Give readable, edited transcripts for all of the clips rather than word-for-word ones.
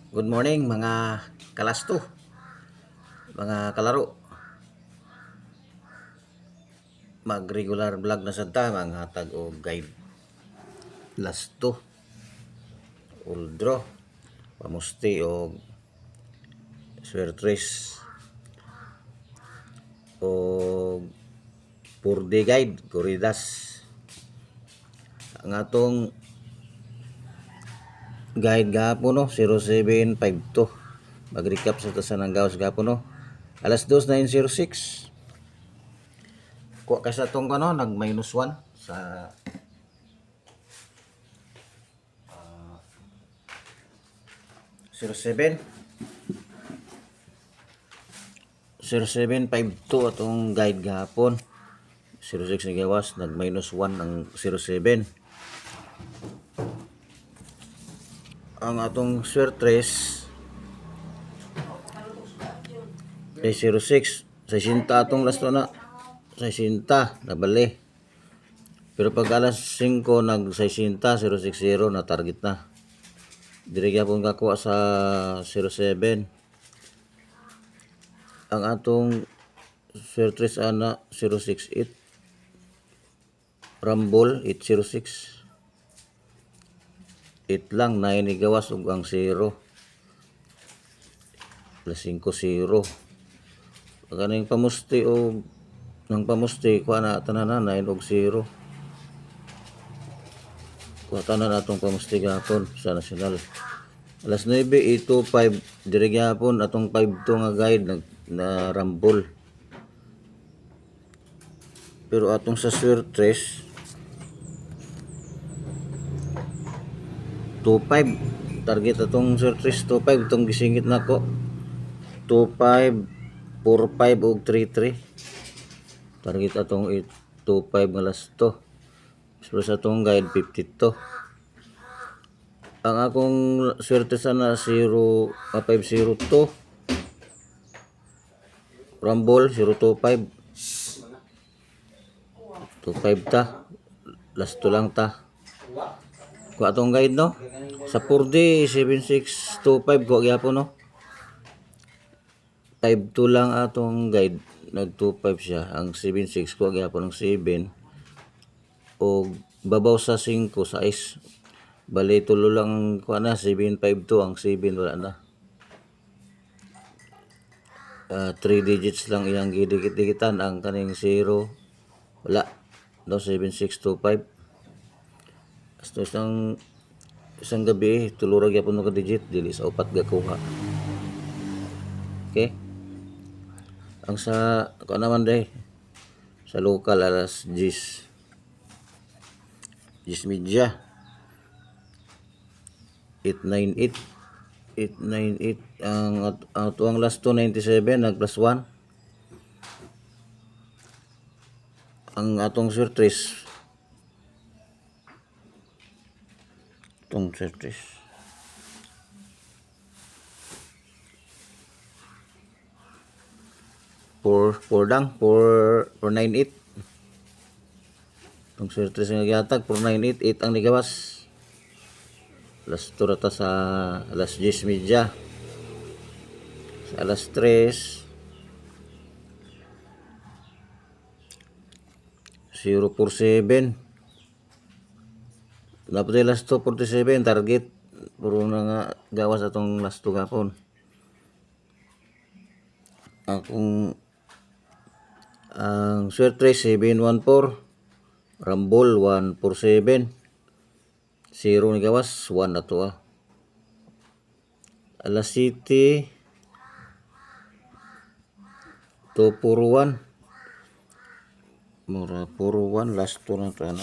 Good morning mga kalasto, mga kalaro. Mag-regular vlog na sad ta mga hatag og guide. Lasto, uldro, pamusti og swertres og purde guide, corridas. Ang atong guide gahapon no 0752. Mag-recap sa tasan ng gawas gahapon no. Alas 2:09:06. Kuha ka sa tong ano nag -1 sa 07 0752 atong guide gahapon. 06 na gawas nag -1 ang 07. Ang atong swertres ay 06 60 atong lasto na 60 nabali. Pero pag alas 5 nag 60 060 na target na. Diri gyapon kakuha sa 07. Ang atong swertres ana 068 Rumble 806 8 lang 9 ni gawas ug ang 0 plus 5-0. Kaning pamusti o nang pamusti kuha na tanan na 9 og 0. Kuha tanan atong pamusti gahapon sa nasyonal. Alas 9:25 diri gahapon atong 5-2 nga guide na Rumble. Pero atong sa swertres 25 target atong swertres 25 itong gisingit nako 25 45 ug 33 target atong 25 nga lasto. Pero sa atong guide 52. Ang akong swertres na 502 Rumble 025 25 ta lasto lang ta. Kuha atong guide no sa purde 7625 kuha gyapon no 52 lang atong guide nag 25 siya. Ang 76 kuha gyapon ng 7 o babaw sa 5 sa is bali tulo lang kuha na 752 ang 7 wala na. 3 digits lang iyang gidikit-dikitan ang kaning 0 wala no 7625. Hasta isang gabi tulurag yapon no ka digit dili sa upat gakuha. Okay, ang sa kuha naman day sa local alas 10 media 898 ang tuang last 297 nag plus 1. Ang atong swertres itong swertres 498 itong swertres nga gihatag 4988 ang nigawas. Alas 2 rata sa alas 10 media sa alas 3 047 dapat last 247 target puro na nga gawas atong last 2 gapon. Akong ang swertres 714 Rumble 147 0 ni gawas 1 na to alas 7 241 mura 41 last 2 na to na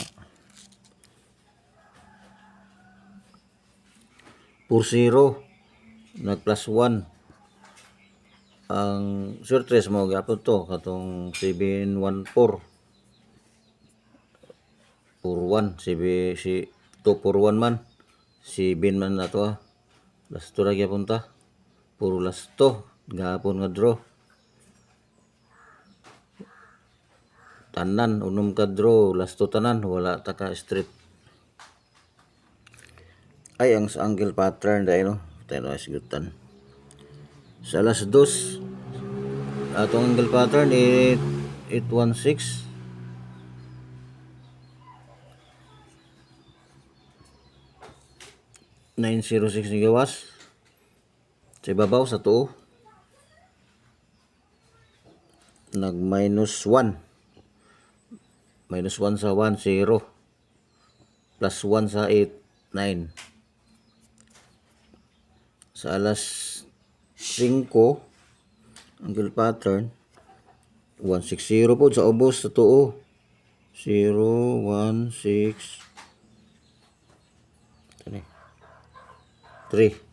40 nag plus 1 ang swertres mo gapon to katong 714 41 si 241 man 7 man na to last 2 ra gyapon ta puro last 2 gahapon nga draw tanan unom ka draw last 2 tanan wala ta ka straight. Ay ang sa angle pattern dahil no tayo na isigutan. Sa alas 2 atong angle pattern 816 906 ni gawas sa ibabaw sa tuo nag minus 1 sa 1 0 plus 1 sa 8 9 sa alas 5 angle pattern 160 po sa ubos sa tuo 0 1 6 3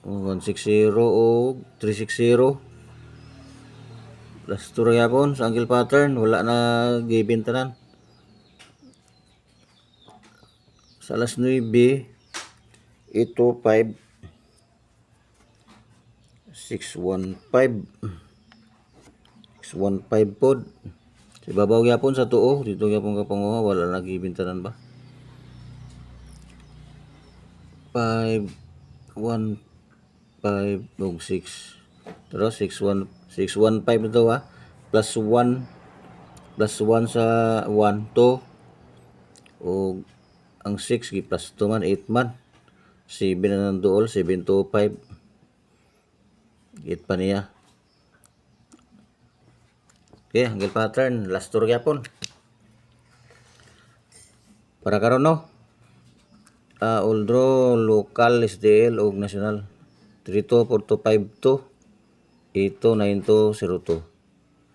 160 o 360 plus 2 yapon sa angle pattern wala na given tanan. Sa alas 9 ito 5 615 pod sa ibabaw yapon sa tuo dito yapon kapanguha wala na given tanan ba 5 1 5 ug 6 pero 615 ito plus 1 sa 1 2 o ang 6 gi plus 2 man 8 man 7 na ng duol 7 to 5 8 pa niya. Okay, angle pattern last tour gyapon para karon no. Although local SDL o national 324252 829202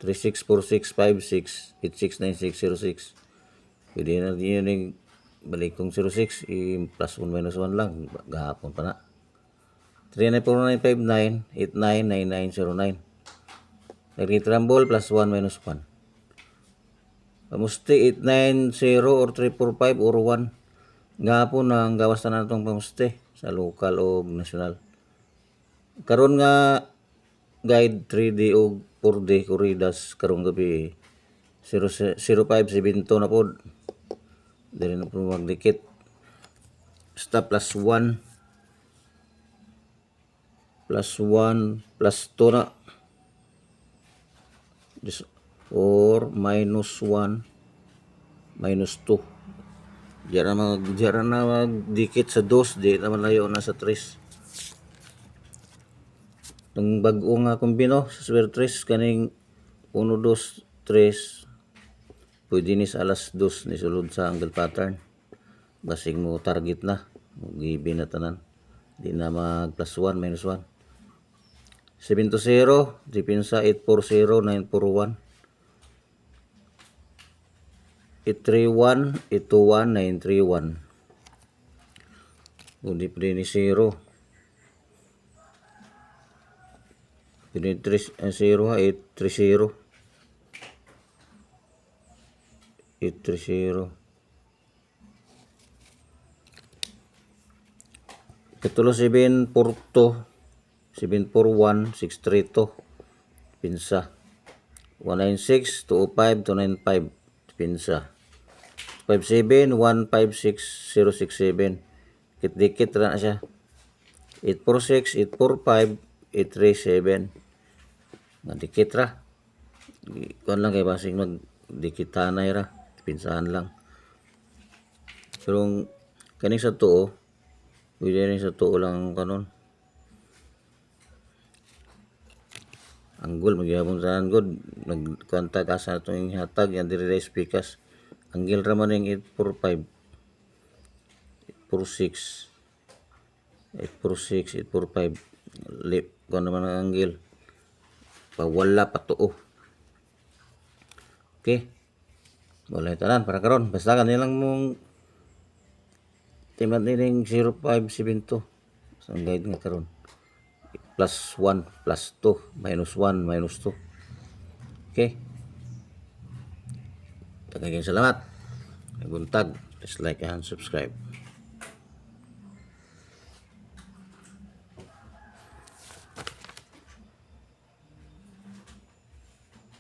364656 869606 pwede na din yun balik kong 06 plus 1 minus 1 lang gahapon pa na 394959 899909 nagritrambol plus 1 minus 1 pamusti 890 or 345 or 1 gahapon na ang gawas na natong pamusti sa local o national karon nga guide 3D o 4D corridas karong gabi 0572 na pod dili na po magdikit basta plus 1 plus 2 na or minus 1 minus 2 diyan na magdikit sa 2 di naman layo na sa 3 ng bag-o nga kombino sa square 3 kaning 1 2 3 pwede ni sa alas 2 ni sulod sa angle pattern basig mo target na given na tanan di na mag plus 1 minus 1 7 to 0 depensa 840 941 831 821 931 hindi pwede ni 0 pwede 0 830 830 Katulo 742 741 632 pinsa 196 205 295 pinsa 57 156 067 dikit na siya 846 845 837 dikit ra kuan lang kay basig magdikitanay ra pinsahan lang pero kaning sa tuo pwede rin sa tuo lang kanon anggol magyabong sa anggol nagkontak ka sa itong hatag yan diri speakers anggil raman yung 845 846 846 845 lip kung naman ang anggil wala pa tuo okay wala tanan para karon basta kanilang mong timat niling 0572 ang guide nga karon plus 1 plus 2 minus 1 minus 2 okay daghang salamat buntag please like and subscribe.